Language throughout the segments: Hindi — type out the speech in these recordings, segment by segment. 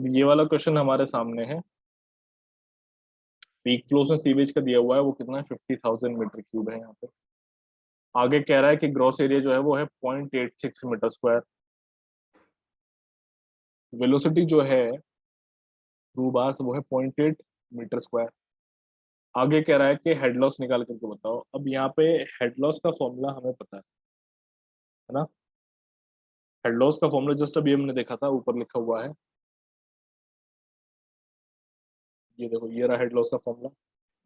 अब ये वाला क्वेश्चन हमारे सामने है। पीक फ्लो से सीवेज का दिया हुआ है, वो कितना है, 50,000 मीटर क्यूब है यहाँ पे। आगे कह रहा है कि ग्रॉस एरिया जो है वो है 0.86 मीटर स्क्वायर। वेलोसिटी जो है थ्रू बार्स वो है 0.8 मीटर स्क्वायर। आगे कह रहा है कि हेड लॉस निकाल करके बताओ। अब यहाँ पे हेड लॉस का फॉर्मूला हमें पता है ना। हेड लॉस का फॉर्मूला जस्ट अभी हमने देखा था, ऊपर लिखा हुआ है। ये देखो, ये रहा हेड लॉस का फॉर्मूला।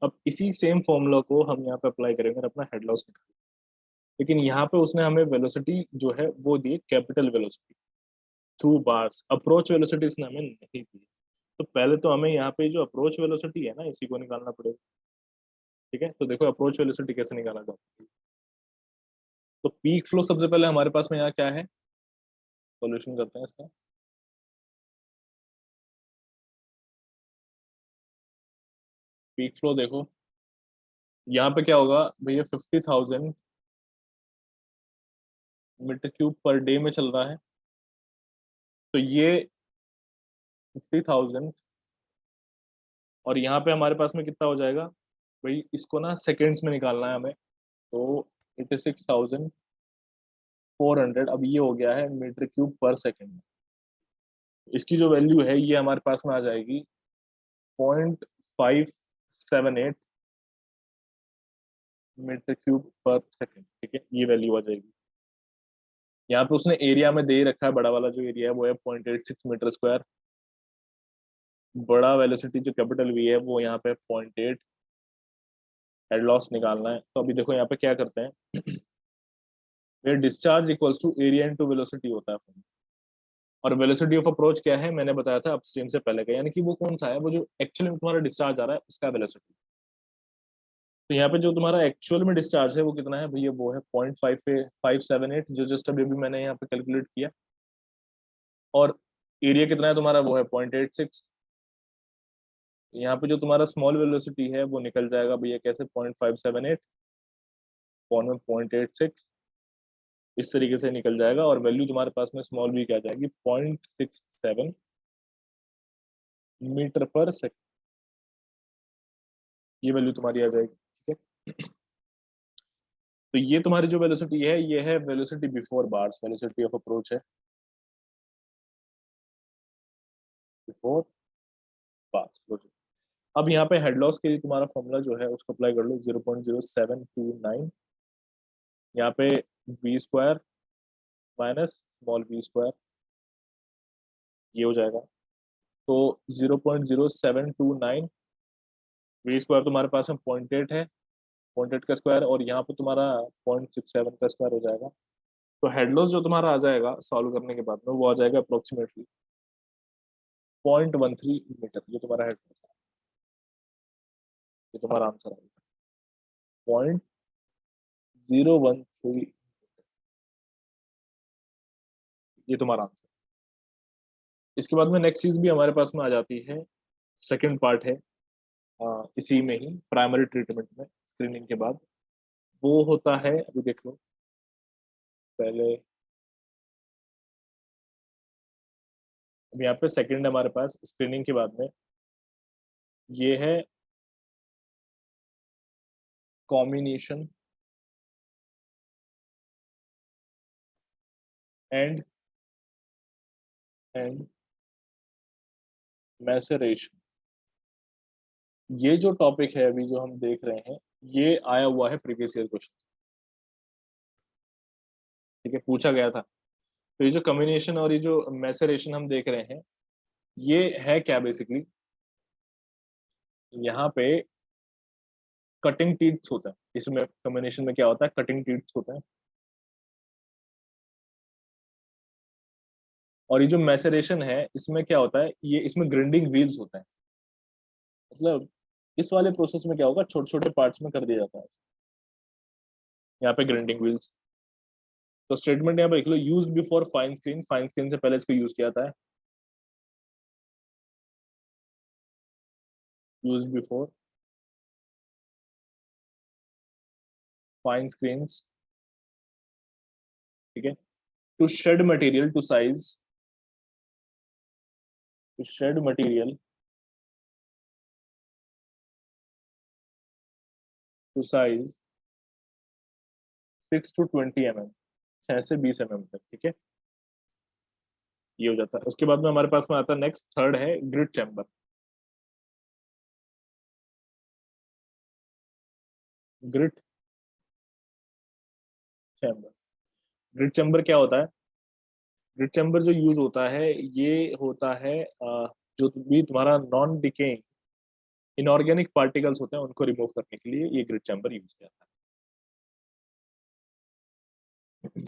अब इसी सेम फॉर्मूला को हम यहाँ पे अप्लाई करेंगे और अपना हेड लॉस निकालेंगे। लेकिन यहाँ पे उसने हमें वेलोसिटी जो है वो दी, capital velocity through bars. Approach velocity इसने हमें नहीं दी। तो पहले तो हमें यहाँ पे जो अप्रोच वेलोसिटी है ना, इसी को निकालना पड़ेगा। ठीक है, तो देखो अप्रोच वेलोसिटी कैसे निकाला जाता है। तो पीक फ्लो सबसे पहले हमारे पास में यहाँ क्या है, सॉल्यूशन करते हैं इसका। पीक फ्लो देखो, यहाँ पे क्या होगा भैया, 50,000 मीटर क्यूब पर डे में चल रहा है। तो ये 50,000, और यहाँ पे हमारे पास में कितना हो जाएगा भाई, इसको ना सेकेंड्स में निकालना है हमें। तो 86,400, अब ये हो गया है मीटर क्यूब पर सेकेंड। इसकी जो वैल्यू है ये हमारे पास में आ जाएगी 0.578 मीटर क्यूब पर सेकेंड। ठीक है, ये वैल्यू आ जाएगी। यहाँ पे उसने एरिया में दे ही रखा है, बड़ा वाला जो एरिया है वो है 0.86 मीटर स्क्वायर। बड़ा वेलोसिटी जो कैपिटल वी है वो यहाँ पे 0.8। हेड लॉस निकालना है, तो अभी देखो यहाँ पे क्या करते हैं। ये discharge equals to area into velocity होता है। और वेलोसिटी ऑफ अप्रोच क्या है, मैंने बताया था अपस्ट्रीम से पहले का, यानी कि वो कौन सा है, वो जो एक्चुअली में तुम्हारा डिस्चार्ज आ रहा है उसका वेलोसिटी। तो यहाँ पे जो तुम्हारा एक्चुअल में डिस्चार्ज है वो कितना है भैया, वो है 0.578, जो जस्ट अभी भी मैंने यहाँ पे कैलकुलेट किया। और एरिया कितना है तुम्हारा, वो है 0.86। यहाँ पे जो तुम्हारा स्मॉल वेलोसिटी है वो निकल जाएगा भैया कैसे, 0.578 पॉन में 0.86, इस तरीके से निकल जाएगा। और वैल्यू तुम्हारे पास में स्मॉल भी क्या जाएगी, 0.67 मीटर पर सेकेंड। ये वैल्यू तुम्हारी आ जाएगी। ठीक है, तो ये तुम्हारी जो वेलोसिटी है ये है velocity before bars, velocity of approach है बिफोर बार्स। अब यहाँ पे हेड लॉस के लिए तुम्हारा फॉर्मूला जो है उसको अप्लाई कर लो, 0.0729। यहाँ पे v square minus small v square, ये हो जाएगा। तो 0.0729, वी स्क्वायर तुम्हारे पास में 0.8 है, 0.8 का स्क्वायर, और यहाँ पे तुम्हारा 0.67 का स्क्वायर हो जाएगा। तो हेड लॉस जो तुम्हारा आ जाएगा सॉल्व करने के बाद में वो आ जाएगा अप्रोक्सीमेटली 0.13 मीटर। ये तुम्हारा हेड लॉस, ये तुम्हारा आंसर आएगा 0.013। ये तुम्हारा आंसर। इसके बाद में नेक्स्ट चीज भी हमारे पास में आ जाती है, सेकंड पार्ट है इसी में ही, प्राइमरी ट्रीटमेंट में स्क्रीनिंग के बाद। वो होता है, अभी देख लो पहले। अब यहाँ पे सेकंड हमारे पास स्क्रीनिंग के बाद में ये है कॉम्बिनेशन एंड एंड मैसरेशन। ये जो टॉपिक है अभी जो हम देख रहे हैं ये आया हुआ है प्रीवियस ईयर क्वेश्चन। ठीक है, पूछा गया था। तो ये जो कम्बिनेशन और ये जो मैसरेशन हम देख रहे हैं ये है क्या बेसिकली, यहाँ पे कटिंग टीथ्स होता है। इसमें कम्बिनेशन में क्या होता है, कटिंग टीथ्स होते हैं। और ये जो मैसरेशन है इसमें क्या होता है, ये इसमें ग्राइंडिंग व्हील्स होते हैं। मतलब इस वाले प्रोसेस में क्या होगा, छोटे छोटे पार्ट्स में कर दिया जाता है यहाँ पे ग्राइंडिंग व्हील्स। तो स्टेटमेंट यहाँ पे लिख लो, use before fine screen, fine screen से पहले इसको यूज किया जाता है। Use before fine screen. ठीक है, to shed material to size shed material to size 6 to 20 mm, 6 से 20 mm तक, ठीक है, ये हो जाता है। उसके बाद में हमारे पास में आता है नेक्स्ट, थर्ड है grit chamber. Grid chamber, grid chamber क्या होता है? ग्रिड चैम्बर जो यूज होता है, ये होता है जो भी तुम्हारा नॉन डिकेइंग इनऑर्गेनिक पार्टिकल्स होते हैं उनको रिमूव करने के लिए ये ग्रिड चैम्बर यूज किया जाता है।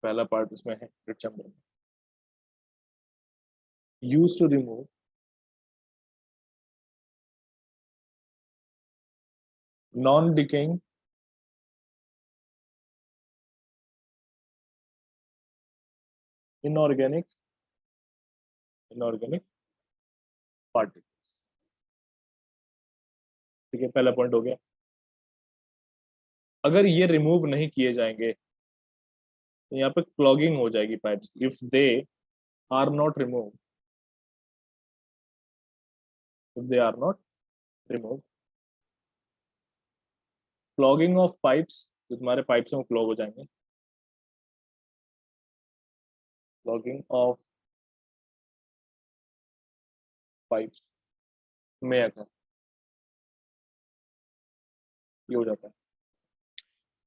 पहला पार्ट इसमें है ग्रिड चैम्बर में, use to remove non decaying inorganic inorganic particle, ठीक है, पहला पॉइंट हो गया। अगर ये रिमूव नहीं किए जाएंगे तो यहाँ पे क्लॉगिंग हो जाएगी pipes, if they are not remove, if they are not remove, clogging of pipes, जो तुम्हारे पाइप्स हैं वो क्लॉग हो जाएंगे। क्लॉगिंग ऑफ पाइप्स में आता है, ये हो जाता है।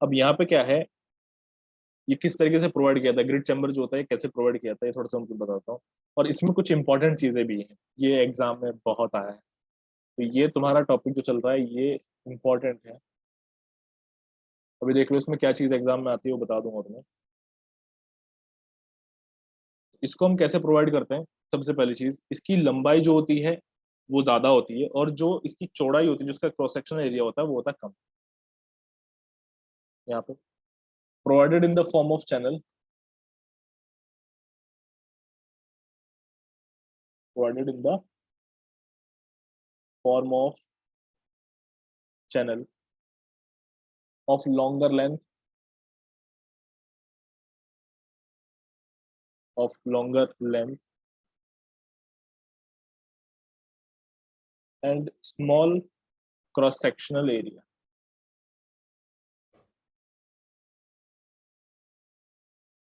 अब यहाँ पे क्या है, ये किस तरीके से प्रोवाइड किया था, ग्रिड चैम्बर जो होता है कैसे प्रोवाइड किया था, ये थोड़ा सा मैं बताता हूँ। और इसमें कुछ इंपॉर्टेंट चीजें भी हैं, ये एग्जाम में बहुत आया है, तो ये तुम्हारा टॉपिक जो चल रहा है ये इंपॉर्टेंट है। अभी देख लो इसमें क्या चीज एग्जाम में आती है वो बता दूंगा तुम्हें। इसको हम कैसे प्रोवाइड करते हैं? सबसे पहली चीज, इसकी लंबाई जो होती है वो ज्यादा होती है, और जो इसकी चौड़ाई होती है, जिसका क्रॉस सेक्शनल एरिया होता है वो होता है कम। यहाँ पे provided in the form of channel, provided in the form of channel of longer length, of longer length and small cross sectional area,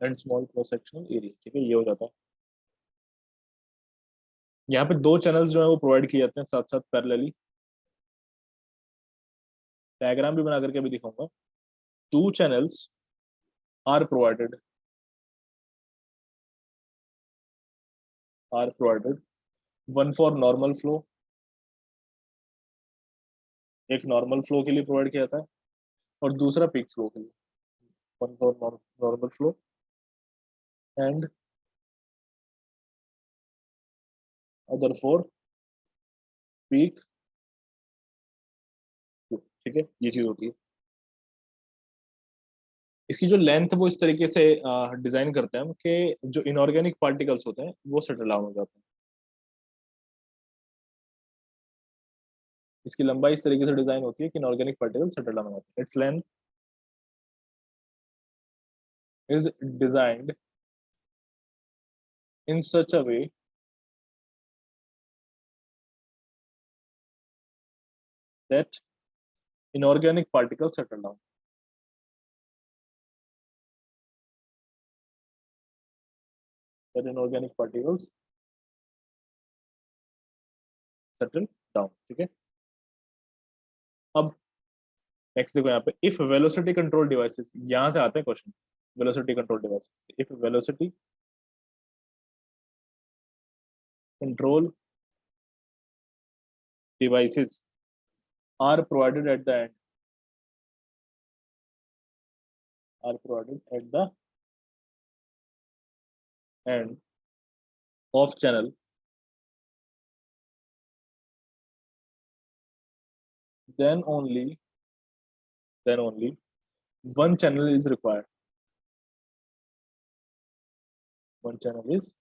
and small cross sectional area, ठीक है, ये हो जाता है। यहाँ पे दो चैनल्स जो है वो प्रोवाइड किए जाते हैं साथ साथ पैरेलली, डायग्राम भी बना करके भी दिखाऊंगा। Two channels are provided, one for normal flow, एक नॉर्मल फ्लो के लिए प्रोवाइड किया जाता है, और दूसरा पीक फ्लो के लिए, one for normal flow and other for peak flow, ठीक है, ये चीज होती है। इसकी जो लेंथ है वो इस तरीके से डिजाइन करते हैं हम कि जो इनऑर्गेनिक पार्टिकल्स होते हैं वो सेटल डाउन हो जाते हैं। इसकी लंबाई इस तरीके से डिजाइन होती है कि इनऑर्गेनिक पार्टिकल सेटल डाउन हो जाते हैं। Its length is designed in such a way that inorganic particles settle down, that inorganic particles settle down, ठीक है। अब नेक्स्ट देखो यहाँ पे, इफ वेलोसिटी कंट्रोल डिवाइसेस, यहाँ से आते हैं question, velocity control devices, if velocity control devices are provided at the end, are provided at the end of channel, then only then only one channel is required, one channel is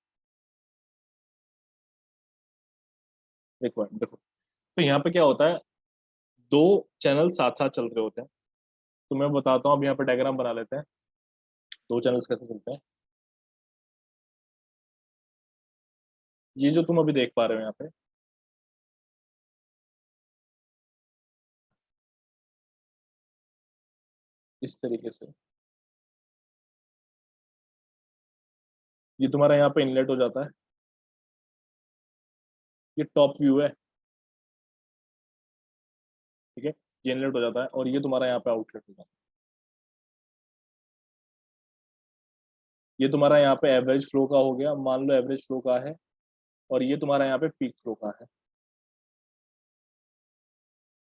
required। देखो तो यहाँ पे क्या होता है, दो चैनल साथ साथ चल रहे होते हैं, तो मैं बताता हूँ, अब यहाँ पे डायग्राम बना लेते हैं, दो चैनल्स कैसे चलते हैं। ये जो तुम अभी देख पा रहे हो यहाँ पे, इस तरीके से ये तुम्हारा यहाँ पे इनलेट हो जाता है। ये टॉप व्यू है, ठीक है। ये इनलेट हो जाता है और ये तुम्हारा यहाँ पे आउटलेट हो जाता है। ये तुम्हारा यहाँ पे एवरेज फ्लो का हो गया, मान लो एवरेज फ्लो का है, और ये तुम्हारा यहाँ पे पीक फ्लो का है।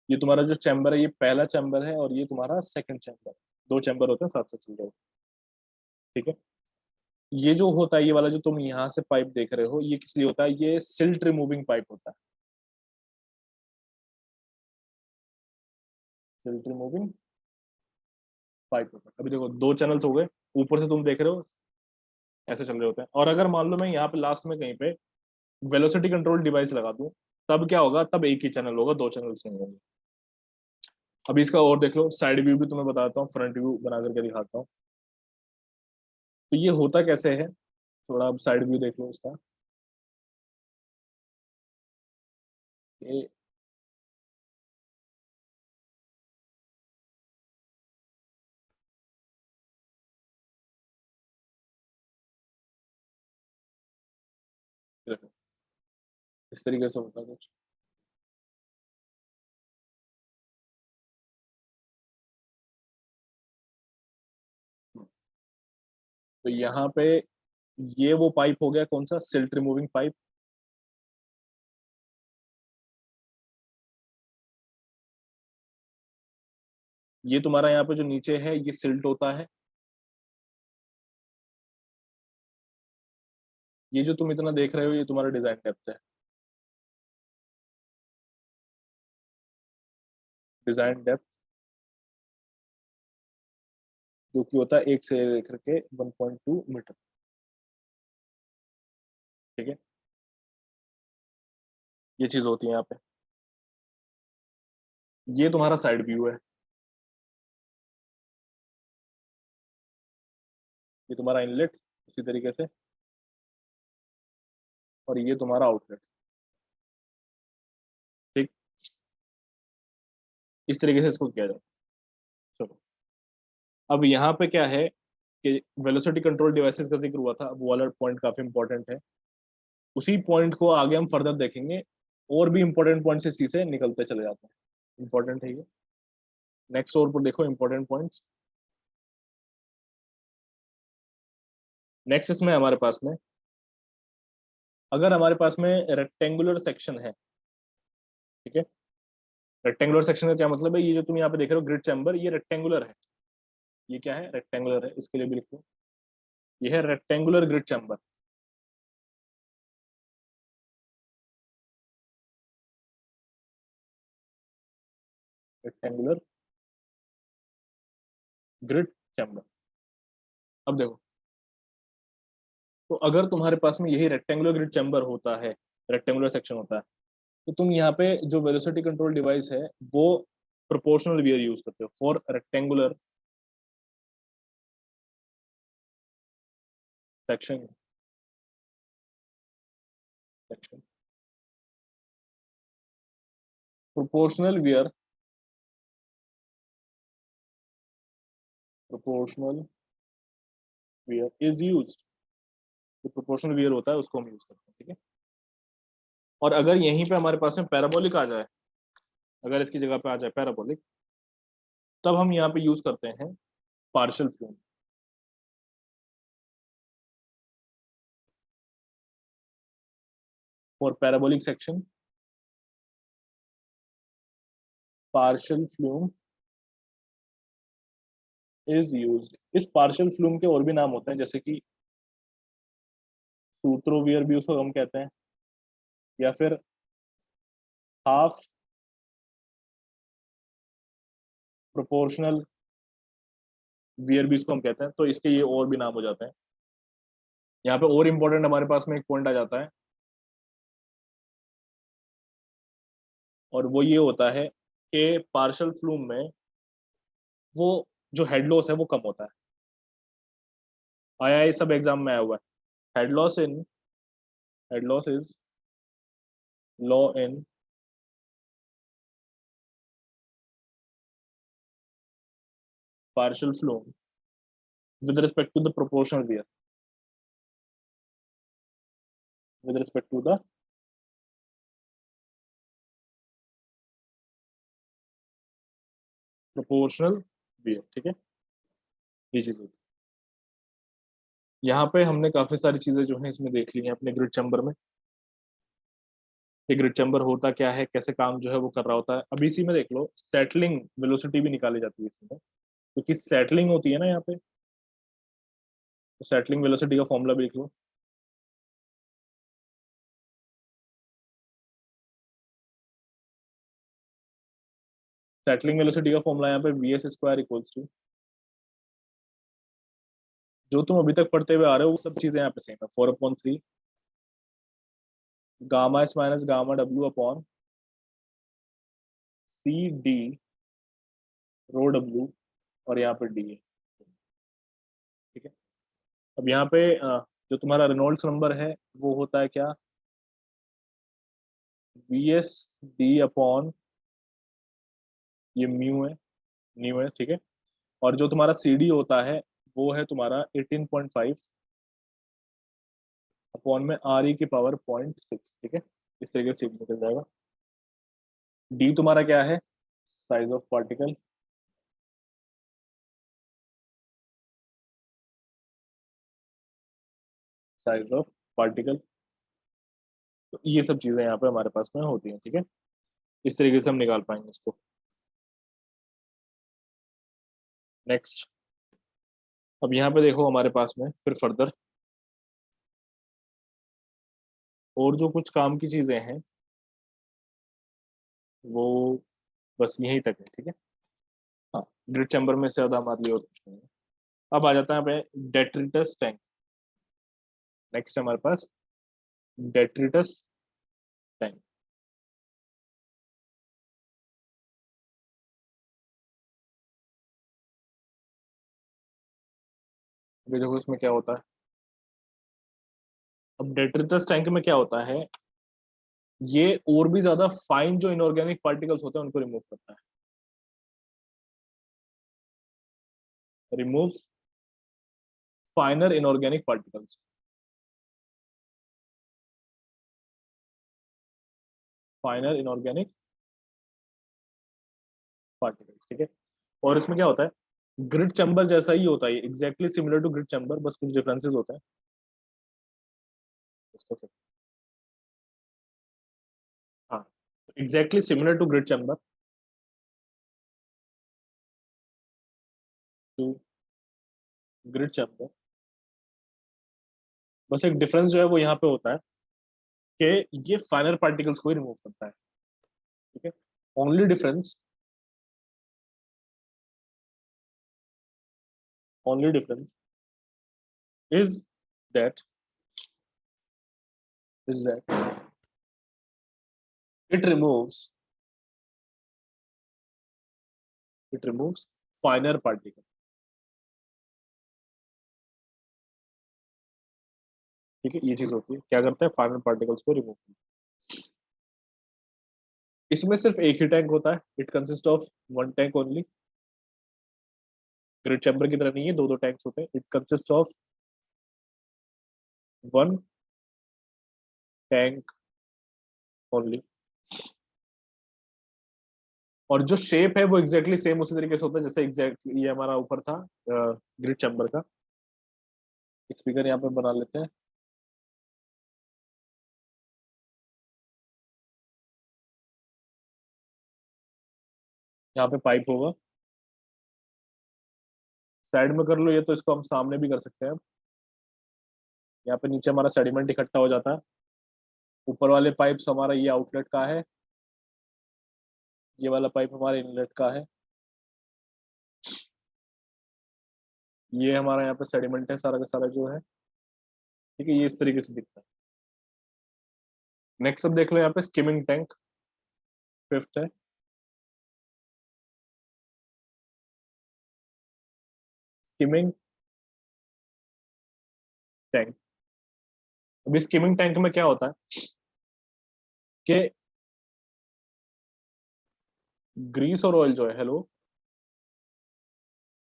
ये तुम्हारा जो चैम्बर है, ये पहला चैम्बर है और ये तुम्हारा सेकंड चैम्बर। दो चैम्बर होते हैं, साथ साथ चल रहे हो, ठीक है। ये जो होता है, ये वाला जो तुम यहाँ से पाइप देख रहे हो, ये किस लिए होता है? ये सिल्ट रिमूविंग पाइप होता है। सिल्ट रिमूविंग पाइप होता है। अभी देखो दो चैनल्स हो गए, ऊपर से तुम देख रहे हो ऐसे चल रहे होते हैं। और अगर मान लो मैं यहाँ पे लास्ट में कहीं पे वेलोसिटी कंट्रोल डिवाइस लगा दूं, तब क्या होगा? तब एक ही चैनल होगा, दो चैनल्स नहीं होंगे। अभी इसका और देख लो, साइड व्यू भी तुम्हें बताता हूँ, फ्रंट व्यू बना करके दिखाता हूँ। तो ये होता कैसे है, थोड़ा अब साइड व्यू देख लो इसका। ये देखो, इस तरीके से होता है कुछ। तो यहाँ पे ये वो पाइप हो गया, कौन सा? Silt removing pipe. ये तुम्हारा यहाँ पे जो नीचे है, ये सिल्ट होता है। ये जो तुम इतना देख रहे हो, ये तुम्हारा डिजाइन डेप्थ है। डिजाइन डेप्थ जो कि होता है 1 से लेकर के 1.2 मीटर, ठीक है। ये चीज होती है यहाँ पे। ये तुम्हारा साइड व्यू है। ये तुम्हारा इनलेट उसी तरीके से, और ये तुम्हारा आउटलेट, ठीक। इस तरीके से इसको किया जाए। चलो, अब यहाँ पे क्या है कि वेलोसिटी कंट्रोल डिवाइसेस का जिक्र हुआ था, वो वाला पॉइंट काफी इंपॉर्टेंट है। उसी पॉइंट को आगे हम फर्दर देखेंगे, और भी इंपॉर्टेंट पॉइंट्स इसी से निकलते चले जाते हैं। इंपॉर्टेंट है ये। नेक्स्ट और पर देखो इंपॉर्टेंट पॉइंट्स। नेक्स्ट इसमें हमारे पास में, अगर हमारे पास में रेक्टेंगुलर सेक्शन है, ठीक है। रेक्टेंगुलर सेक्शन का क्या मतलब है? ये जो तुम यहाँ पे देख रहे हो ग्रिड चैम्बर, ये रेक्टेंगुलर है। ये क्या है? रेक्टेंगुलर है। इसके लिए भी लिखो, ये है rectangular grid chamber. Rectangular grid chamber. अब देखो, तो अगर तुम्हारे पास में यही रेक्टेंगुलर ग्रिड चैम्बर होता है, रेक्टेंगुलर सेक्शन होता है, तो तुम यहाँ पे जो वेलोसिटी कंट्रोल डिवाइस है, वो प्रोपोर्शनल वियर यूज करते हो for rectangular section. Section proportional wear, proportional wear is use. जो प्रोपोर्शनल वियर होता है उसको हम यूज करते हैं, ठीक है। और अगर यहीं पे हमारे पास में पैराबोलिक आ जाए, अगर इसकी जगह पे आ जाए पैराबोलिक, तब हम यहाँ पे यूज करते हैं partial flume. For parabolic section partial flume is used. इस पार्शियल फ्लूम के और भी नाम होते हैं, जैसे कि सूत्रोवियर भी उसको हम कहते हैं, या फिर हाफ प्रोपोर्शनल वियर भी इसको हम कहते हैं। तो इसके ये और भी नाम हो जाते हैं। यहाँ पे और इम्पोर्टेंट हमारे पास में एक पॉइंट आ जाता है, और वो ये होता है कि पार्शियल फ्लूम में वो जो हेड लॉस है वो कम होता है। आया, ये सब एग्जाम में आया हुआ है। Head loss in head loss is law in partial flow with respect to the proportional wear. With respect to the proportional wear, ठीक है, ये चीज होती है। यहाँ पे हमने काफी सारी चीजें जो है इसमें देख ली हैं अपने ग्रिड चैम्बर में। ये ग्रिड चैम्बर होता क्या है, कैसे काम जो है वो कर रहा होता है। अभी इसी में देख लो सेटलिंग वेलोसिटी भी निकाली जाती है इसमें, क्योंकि सेटलिंग होती है ना यहाँ पे, तो सेटलिंग वेलोसिटी का फॉर्मूला भी लिख लो। सेटलिंग वेलोसिटी का फॉर्मूला यहाँ पे vs² इक्वल्स टू, जो तुम अभी तक पढ़ते हुए आ रहे हो वो सब चीजें यहाँ पे सेम है, 4/3 gamma S minus gamma W upon C D rho W, और यहाँ पे डी है, ठीक है। अब यहाँ पे जो तुम्हारा रेनॉल्ड्स नंबर है वो होता है क्या, vs d अपॉन ये म्यू है, ठीक है। और जो तुम्हारा सी डी होता है वो है तुम्हारा 18.5 अपॉन में आर ई की पावर 0.6, ठीक है। इस तरीके से निकल जाएगा। डी तुम्हारा क्या है, size of particle, size of particle. तो ये सब चीजें यहाँ पे हमारे पास में होती हैं, ठीक है। इस तरीके से हम निकाल पाएंगे इसको। नेक्स्ट, अब यहाँ पे देखो हमारे पास में फिर फर्दर और जो कुछ काम की चीजें हैं वो बस यहीं तक है, ठीक है। हाँ, ग्रिड चैम्बर में से ज्यादा हमारे लिए और कुछ नहीं है। अब आ जाता है पे डेट्रिटस टैंक। नेक्स्ट है हमारे पास डेट्रिटस टैंक। अभी देखो इसमें क्या होता है। अब डेट्रिटस टैंक में क्या होता है, ये और भी ज्यादा फाइन जो इनऑर्गेनिक पार्टिकल्स होते हैं उनको रिमूव करता है। Removes फाइनर inorganic particles, फाइनर inorganic particles, ठीक है। और इसमें क्या होता है, ग्रिड चैम्बर जैसा ही होता है, exactly similar to grit chamber, बस कुछ डिफरेंसेस होते हैं उसको से। हाँ, exactly similar to grit chamber, to grit chamber. बस एक डिफरेंस जो है वो यहाँ पे होता है कि ये फाइनर पार्टिकल्स को ही रिमूव करता है, ठीक है। Only difference, only difference is that, is that it removes, it removes फाइनर particle, ठीक है। ये चीज होती है, क्या करता है, फाइनर पार्टिकल्स को रिमूव करता है। इसमें सिर्फ एक ही टैंक होता है, it consist of one tank only. Grid chamber की तरह नहीं है, दो दो टैंक्स होते हैं। It consist of one tank only. और जो शेप है वो एग्जैक्टली सेम उसी तरीके से होता है जैसे एग्जैक्टली ये हमारा ऊपर था ग्रिड चैम्बर का। एक फिगर यहाँ पे बना लेते हैं। यहाँ पे पाइप होगा, साइड में कर लो ये, तो इसको हम सामने भी कर सकते हैं। यहाँ पे नीचे हमारा सेडिमेंट इकट्ठा हो जाता है। ऊपर वाले पाइप्स हमारा ये आउटलेट का है, ये वाला पाइप हमारे इनलेट का है। ये हमारा यहाँ पे सेडिमेंट है सारा का सारा जो है, ठीक है। ये इस तरीके से दिखता है। नेक्स्ट अब देख लो यहाँ पे स्किमिंग टैंक, फिफ्थ है स्किमिंग टैंक। अभी स्किमिंग टैंक में क्या होता है कि ग्रीस और ऑयल जो है, हेलो